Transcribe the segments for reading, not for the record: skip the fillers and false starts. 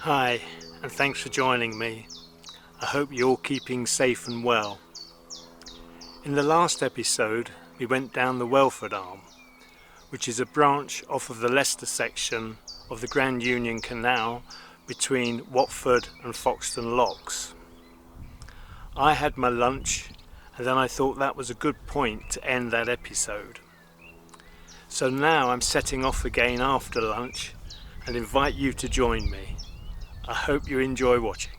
Hi, and thanks for joining me. I hope you're all keeping safe and well. In the last episode, we went down the Welford Arm, which is a branch off of the Leicester section of the Grand Union Canal between Watford and Foxton Locks. I had my lunch, and then I thought that was a good point to end that episode. So now I'm setting off again after lunch and invite you to join me. I hope you enjoy watching.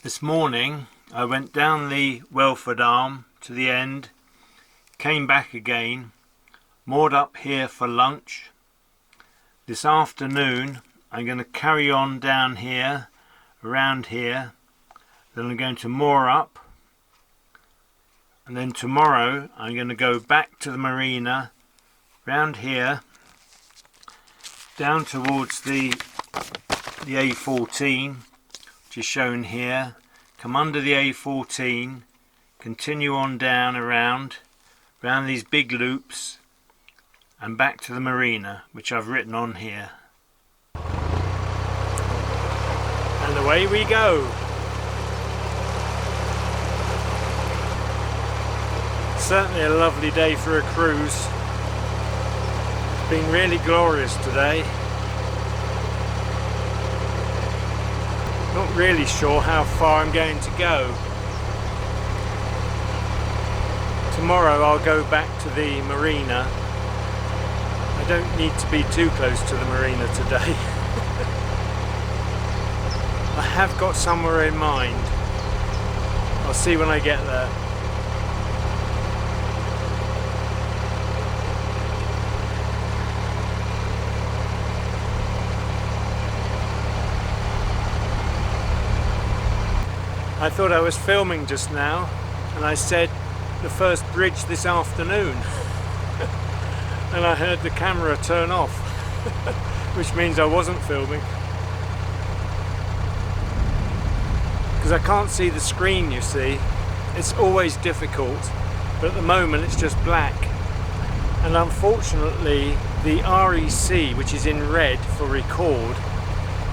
This morning I went down the Welford Arm to the end, came back again, moored up here for lunch. This afternoon I'm going to carry on down here, around here, then I'm going to moor up, and then tomorrow I'm going to go back to the marina, round here, down towards the A14, which is shown here, come under the A14, continue on down around these big loops and back to the marina, which I've written on here. And away we go. Certainly a lovely day for a cruise. It's been really glorious today. Not really sure how far I'm going to go. Tomorrow I'll go back to the marina. I don't need to be too close to the marina today. I have got somewhere in mind. I'll see when I get there. I thought I was filming just now, and I said the first bridge this afternoon. And I heard the camera turn off, which means I wasn't filming. Because I can't see the screen, you see. It's always difficult, but at the moment it's just black. And unfortunately, the REC, which is in red for record,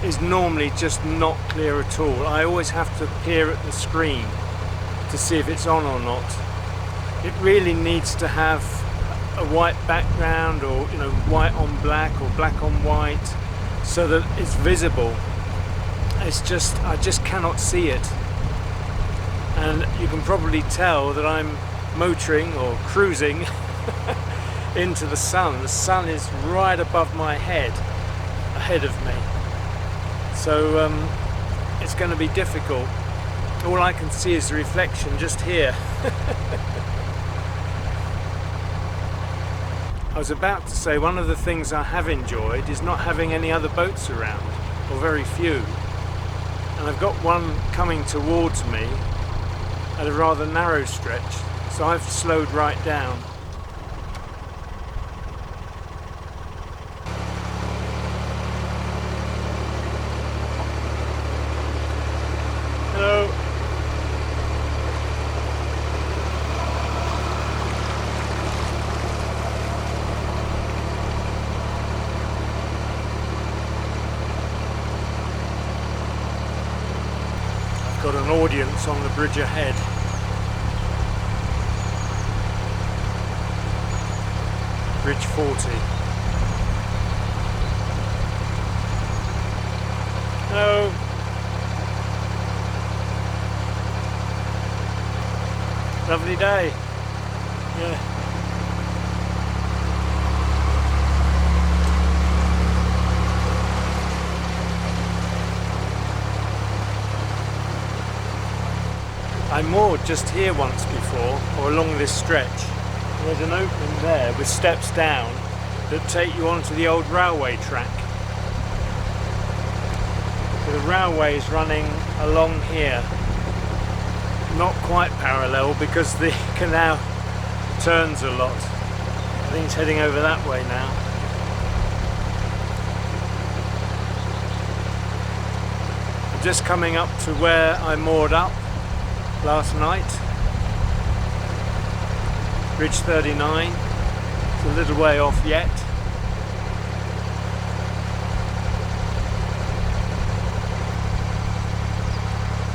is normally just not clear at all. I always have to peer at the screen to see if it's on or not. It really needs to have a white background, or white on black or black on white, so that it's visible. It's just, I just cannot see it. And you can probably tell that I'm motoring or cruising into the sun. The sun is right above my head, ahead of me. So it's going to be difficult. All I can see is the reflection just here. I was about to say, one of the things I have enjoyed is not having any other boats around, or very few. And I've got one coming towards me at a rather narrow stretch, so I've slowed right down. Hello. I've got an audience on the bridge ahead. Bridge 40. Hello. Lovely day. Yeah. I moored just here once before, or along this stretch. There's an opening there with steps down that take you onto the old railway track. the railway is running along here, not quite parallel because the canal turns a lot. I think it's heading over that way now. I'm just coming up to where I moored up last night. Bridge 39. It's a little way off yet.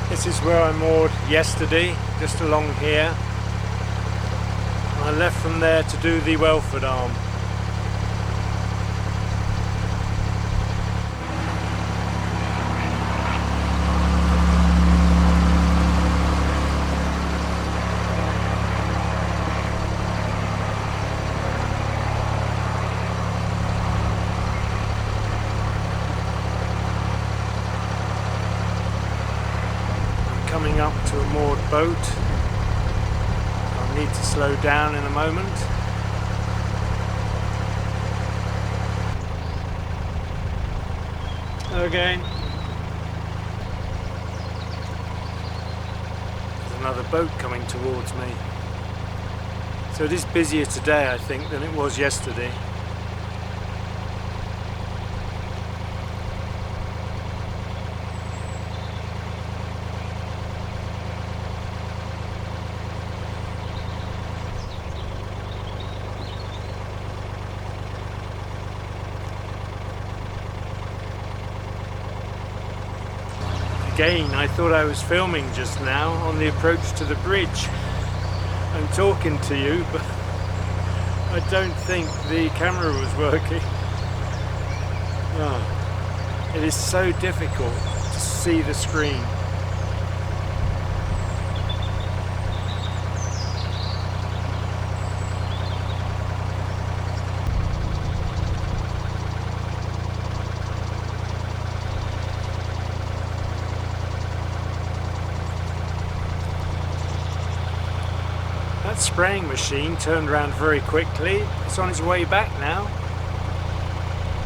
This is where I moored yesterday, just along here. I left from there to do the Welford Arm. Coming up to a moored boat. I'll need to slow down in a moment. Again. There's another boat coming towards me. So it is busier today, I think, than it was yesterday. Again, I thought I was filming just now on the approach to the bridge. I'm talking to you, but I don't think the camera was working. Oh, it is so difficult to see the screen. That spraying machine turned around very quickly. It's on its way back now.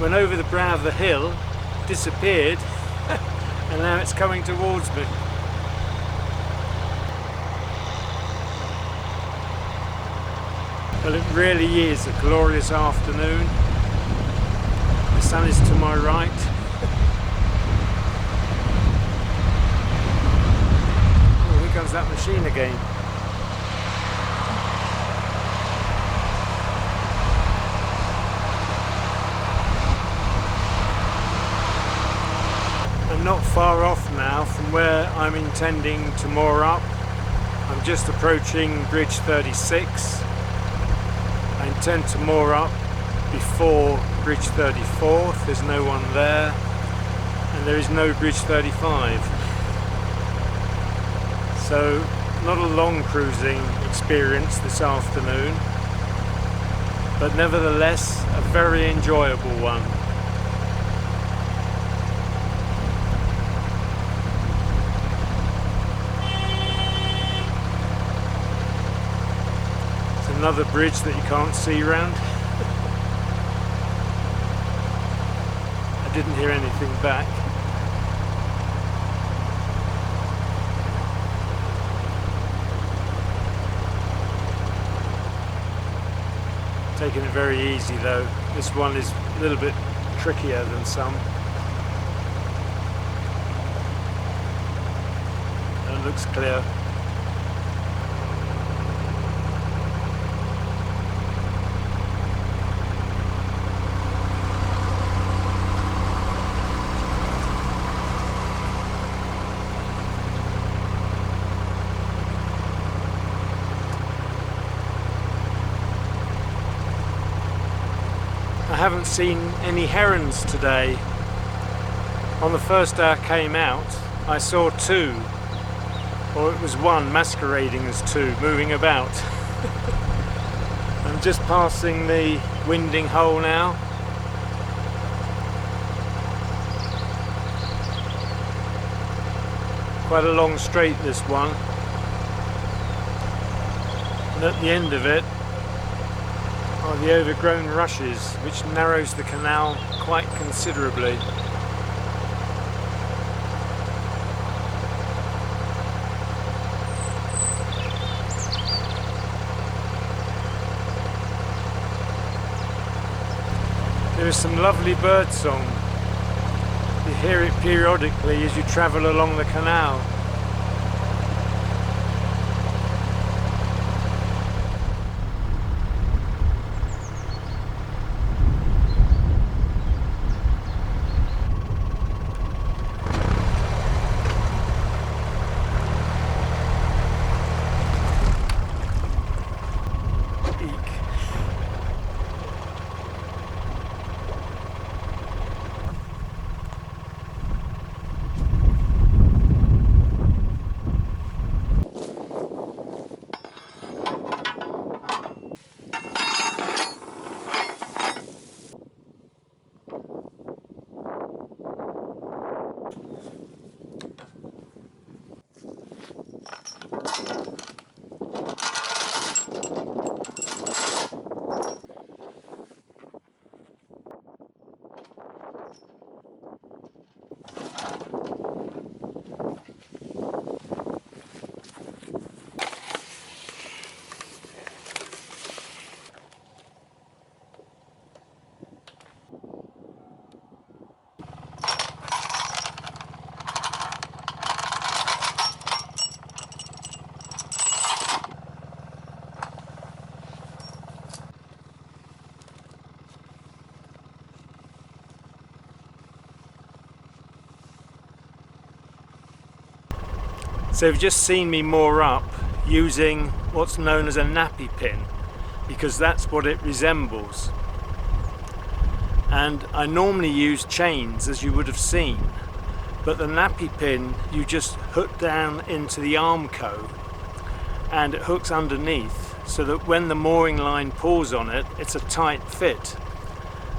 Went over the brow of the hill, disappeared, and now it's coming towards me. Well, it really is a glorious afternoon. The sun is to my right. Oh, here comes that machine again. Not far off now from where I'm intending to moor up. I'm just approaching Bridge 36. I intend to moor up before Bridge 34 if there's no one there, and there is no Bridge 35. So not a long cruising experience this afternoon, but nevertheless a very enjoyable one. Another bridge that you can't see round. I didn't hear anything back. Taking it very easy though. This one is a little bit trickier than some. It looks clear. I haven't seen any herons today. On the first day I came out, I saw two, or it was one masquerading as two, moving about. I'm just passing the winding hole now. Quite a long straight, this one. And at the end of it are the overgrown rushes, which narrows the canal quite considerably. There is some lovely bird song. You hear it periodically as you travel along the canal. So you've just seen me moor up using what's known as a nappy pin, because that's what it resembles. And I normally use chains, as you would have seen, but the nappy pin you just hook down into the armco and it hooks underneath, so that when the mooring line pulls on it, it's a tight fit.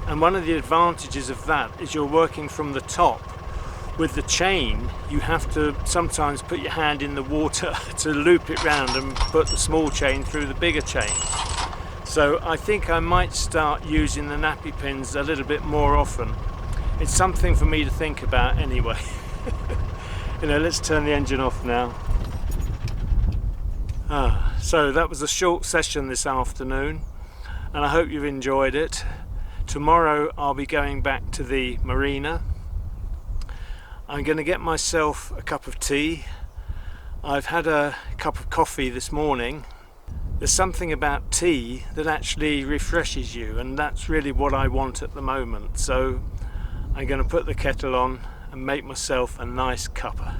And one of the advantages of that is you're working from the top. With the chain, you have to sometimes put your hand in the water to loop it round and put the small chain through the bigger chain. So I think I might start using the nappy pins a little bit more often. It's something for me to think about anyway. Let's turn the engine off now. So that was a short session this afternoon, and I hope you've enjoyed it. Tomorrow I'll be going back to the marina. I'm going to get myself a cup of tea. I've had a cup of coffee this morning. There's something about tea that actually refreshes you, and that's really what I want at the moment. So I'm going to put the kettle on and make myself a nice cuppa.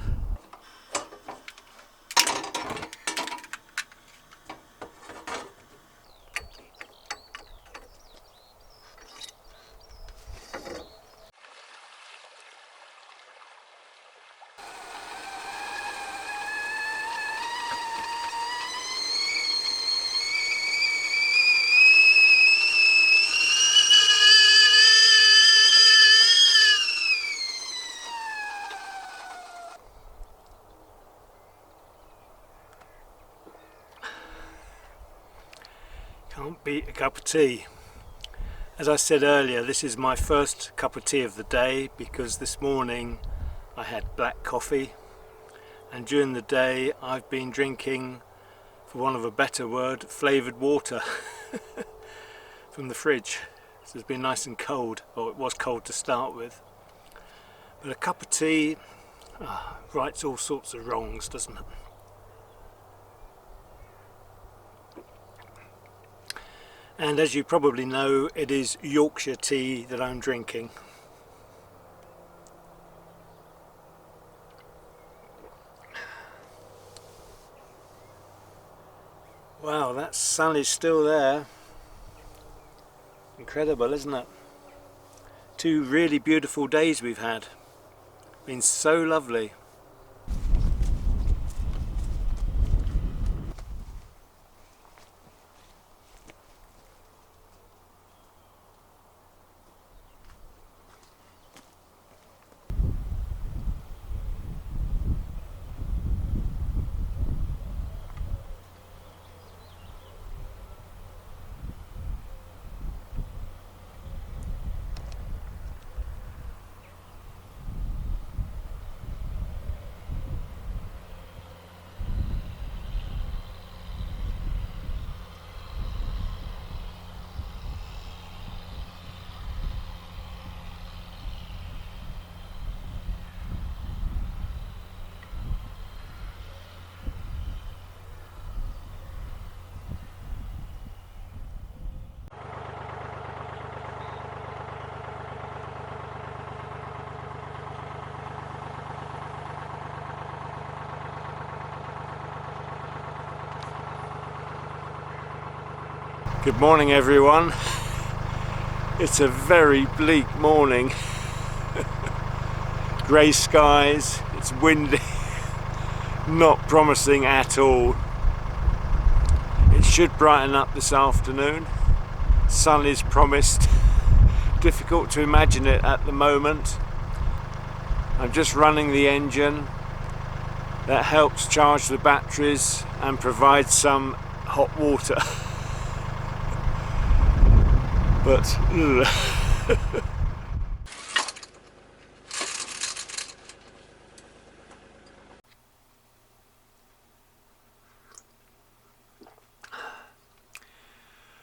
Can't beat a cup of tea. As I said earlier, this is my first cup of tea of the day, because this morning I had black coffee, and during the day I've been drinking, for want of a better word, flavoured water from the fridge. So it's been nice and cold, or it was cold to start with. But a cup of tea rights all sorts of wrongs, doesn't it? And as you probably know, it is Yorkshire tea that I'm drinking. Wow, that sun is still there. Incredible, isn't it? 2 really beautiful days we've had. Been so lovely. Good morning everyone. It's a very bleak morning. Grey skies, it's windy, not promising at all. It should brighten up this afternoon. Sun is promised. Difficult to imagine it at the moment. I'm just running the engine. That helps charge the batteries and provide some hot water. But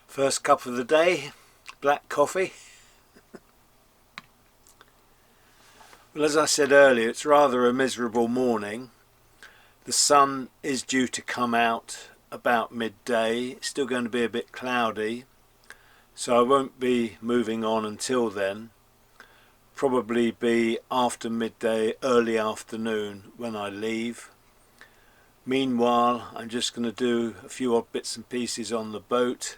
first cup of the day, black coffee. Well, as I said earlier, it's rather a miserable morning. The sun is due to come out about midday. It's still going to be a bit cloudy, so I won't be moving on until then. Probably be after midday, early afternoon when I leave. Meanwhile, I'm just going to do a few odd bits and pieces on the boat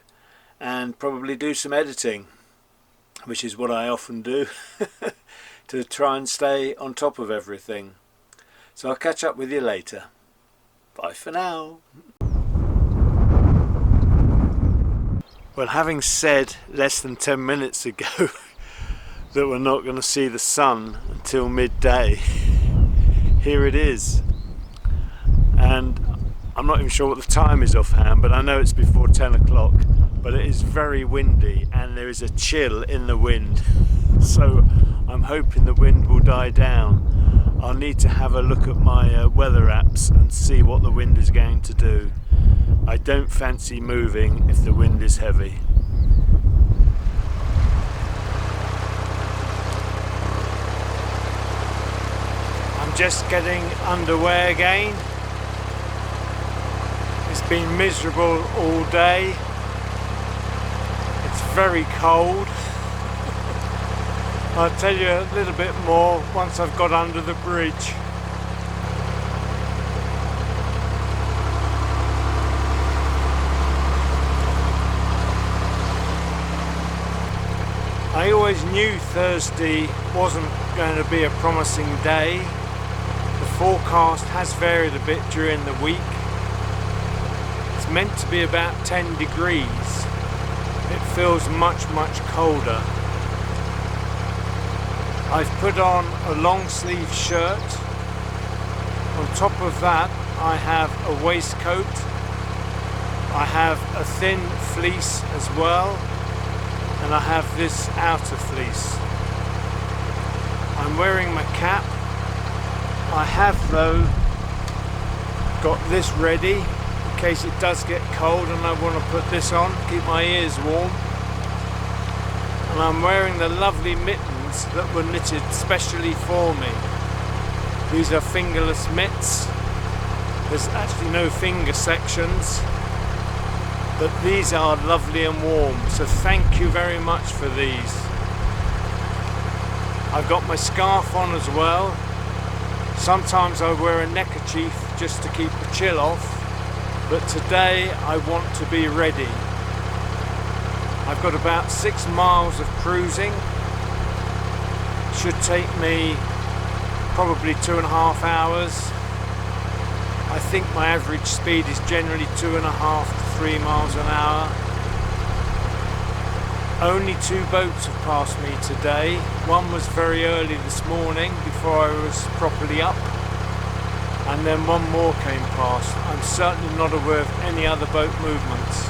and probably do some editing, which is what I often do to try and stay on top of everything. So I'll catch up with you later. Bye for now. Well, having said less than 10 minutes ago that we're not going to see the sun until midday, here it is. And I'm not even sure what the time is offhand, but I know it's before 10 o'clock. But it is very windy and there is a chill in the wind. So I'm hoping the wind will die down. I'll need to have a look at my weather apps and see what the wind is going to do. I don't fancy moving if the wind is heavy. I'm just getting underway again. It's been miserable all day. It's very cold. I'll tell you a little bit more once I've got under the bridge. I always knew Thursday wasn't going to be a promising day. The forecast has varied a bit during the week. It's meant to be about 10 degrees. It feels much colder. I've put on a long sleeve shirt. On top of that I have a waistcoat. I have a thin fleece as well, and I have this outer fleece. I'm wearing my cap. I have though got this ready in case it does get cold and I want to put this on, keep my ears warm. And I'm wearing the lovely mittens that were knitted specially for me. These are fingerless mitts. There's actually no finger sections, but these are lovely and warm, so thank you very much for these. I've got my scarf on as well. Sometimes I wear a neckerchief just to keep the chill off, but today I want to be ready. I've got about 6 miles of cruising. Should take me probably 2.5 hours. I think my average speed is generally 2.5 to 3 miles an hour. Only 2 boats have passed me today. One was very early this morning before I was properly up, and then one more came past. I'm certainly not aware of any other boat movements.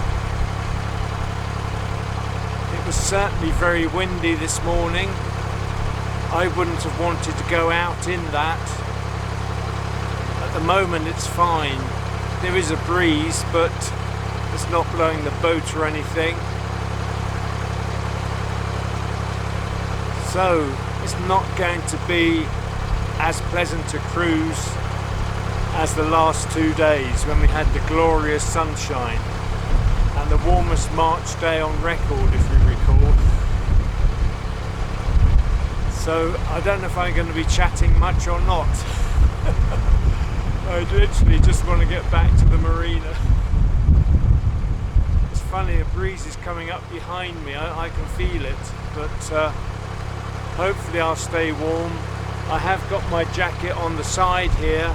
It was certainly very windy this morning. I wouldn't have wanted to go out in that. At the moment it's fine. There is a breeze, but it's not blowing the boat or anything. So it's not going to be as pleasant a cruise as the last 2 days when we had the glorious sunshine and the warmest March day on record, if you recall. So I don't know if I'm going to be chatting much or not. I literally just want to get back to the marina. It's funny, a breeze is coming up behind me. I can feel it, but hopefully I'll stay warm. I have got my jacket on the side here,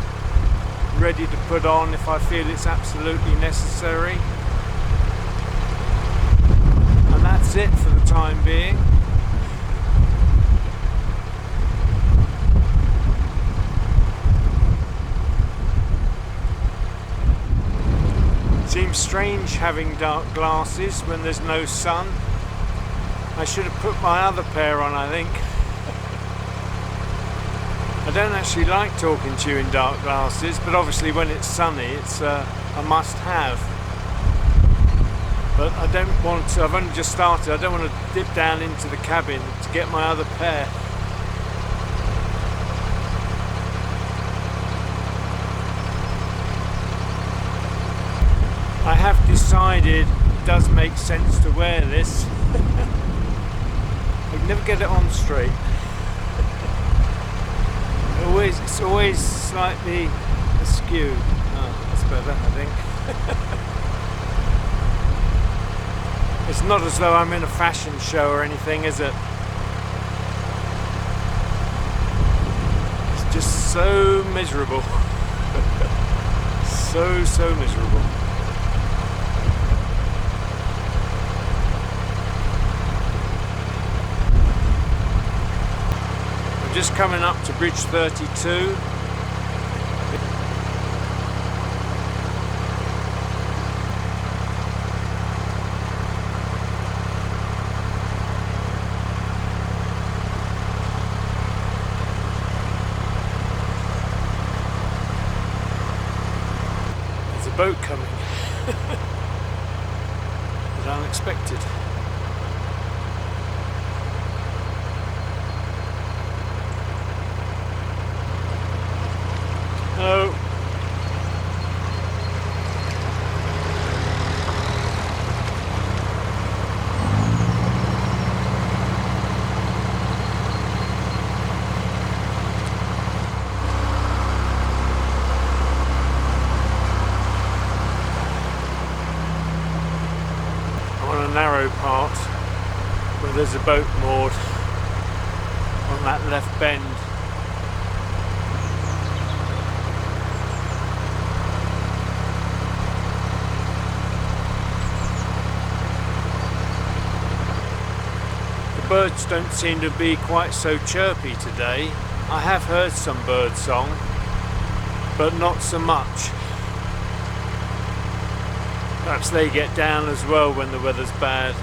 ready to put on if I feel it's absolutely necessary. And that's it for the time being. Seems strange having dark glasses when there's no sun. I should have put my other pair on, I think. I don't actually like talking to you in dark glasses, but obviously when it's sunny it's a must-have. But I don't want to, I've only just started, I don't want to dip down into the cabin to get my other pair. I have decided it does make sense to wear this. I can never get it on straight. It's always slightly askew. Oh, that's better, I think. It's not as though I'm in a fashion show or anything, is it? It's just so miserable. So miserable. Just coming up to bridge 32. There's a boat coming. But unexpected. No. I'm on a narrow part where there's a boat moored on that left bend. Birds don't seem to be quite so chirpy today. I have heard some bird song, but not so much. Perhaps they get down as well when the weather's bad.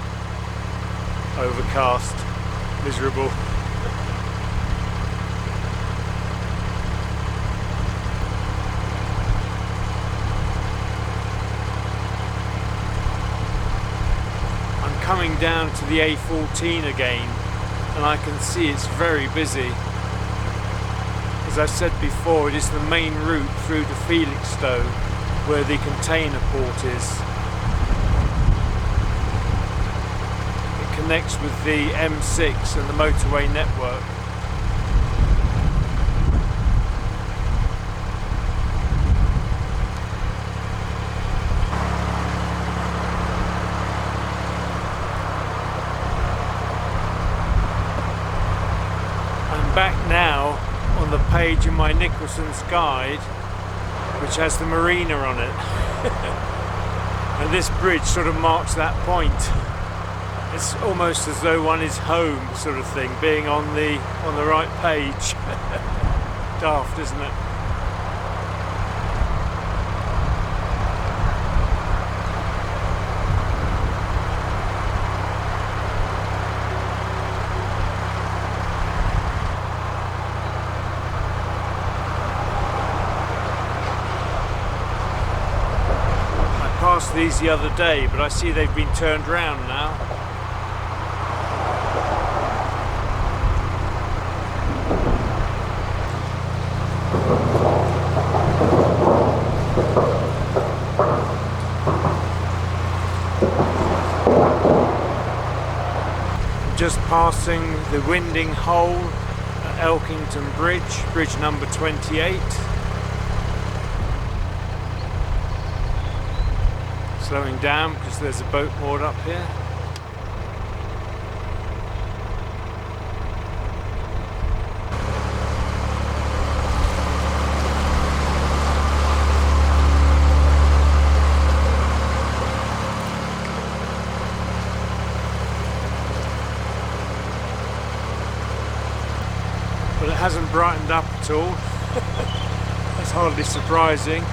Overcast, miserable. Coming down to the A14 again, and I can see it's very busy. As I said before, it is the main route through to Felixstowe where the container port is. It connects with the M6 and the motorway network. Back now on the page in my Nicholson's guide, which has the marina on it. And this bridge sort of marks that point. It's almost as though one is home, sort of thing, being on the right page. Daft, isn't it? Passed these the other day, but I see they've been turned round now. Just passing the winding hole at Elkington Bridge, bridge number 28. Slowing down because there's a boat moored up here. But it hasn't brightened up at all. That's hardly surprising.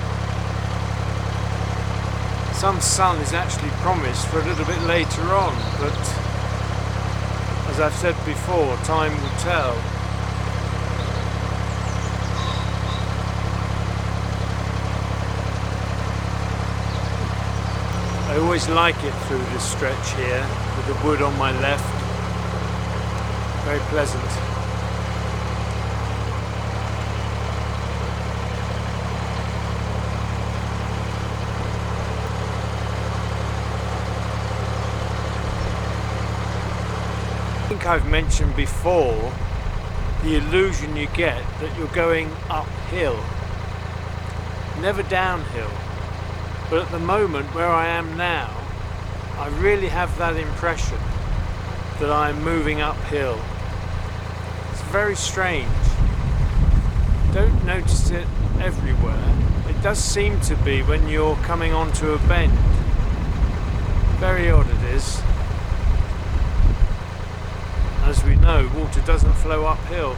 Some sun is actually promised for a little bit later on, but as I've said before, time will tell. I always like it through this stretch here, with the wood on my left. Very pleasant. I think I've mentioned before the illusion you get that you're going uphill, never downhill. But at the moment where I am now, I really have that impression that I'm moving uphill. It's very strange. Don't notice it everywhere. It does seem to be when you're coming onto a bend. Very odd it is. As we know, water doesn't flow uphill.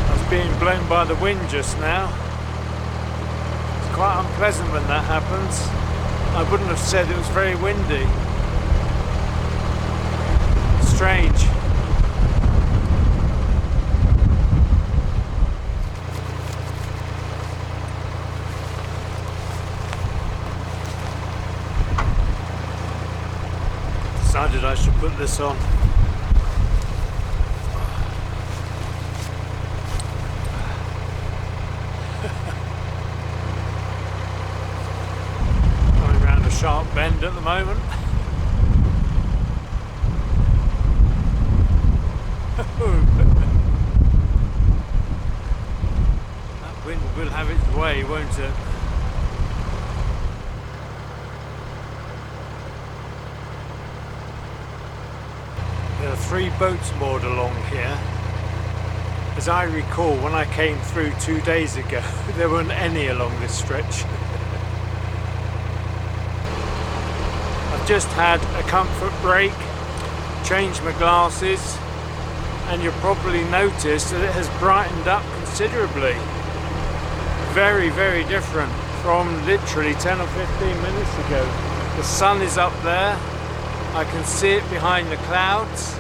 I was being blown by the wind just now. It's quite unpleasant when that happens. I wouldn't have said it was very windy. Strange. Decided I should put this on. Going around a sharp bend at the moment. That wind will have its way, won't it? There are 3 boats moored along here. As I recall, when I came through 2 days ago, there weren't any along this stretch. I've just had a comfort break, changed my glasses, and you'll probably notice that it has brightened up considerably. Very, very different from literally 10 or 15 minutes ago. The sun is up there. I can see it behind the clouds.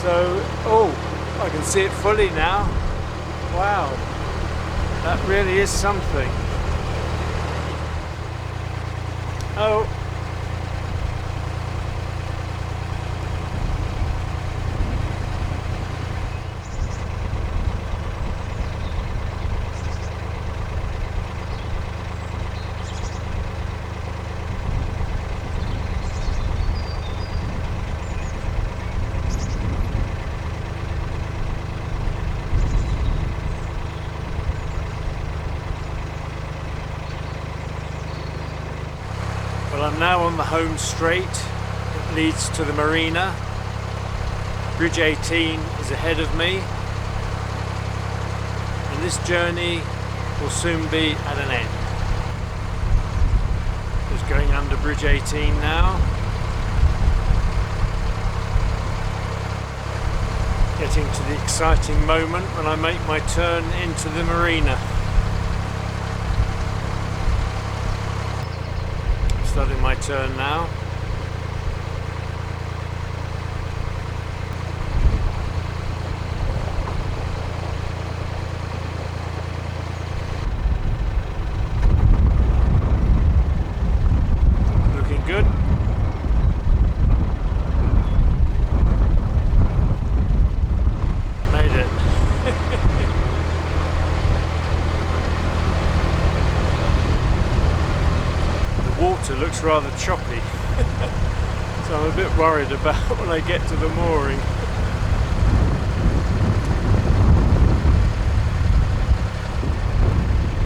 So, I can see it fully now. Wow, that really is something. Oh. Well, I'm now on the home straight that leads to the marina. Bridge 18 is ahead of me, and this journey will soon be at an end. Just going under Bridge 18 now. Getting to the exciting moment when I make my turn into the marina. Starting my turn now. Looking good. Made it. Water looks rather choppy, so I'm a bit worried about when I get to the mooring.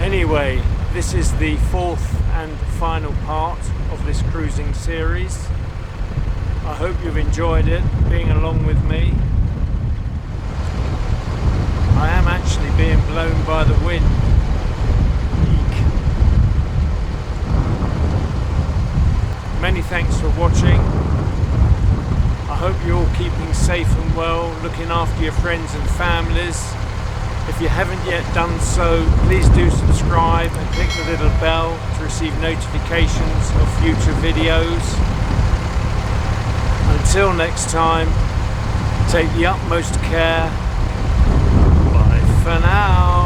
Anyway, this is the fourth and final part of this cruising series. I hope you've enjoyed it, being along with me. I am actually being blown by the wind. Eek. Many thanks for watching. I hope you're all keeping safe and well, looking after your friends and families. If you haven't yet done so, please do subscribe and click the little bell to receive notifications of future videos. Until next time, take the utmost care. Bye for now.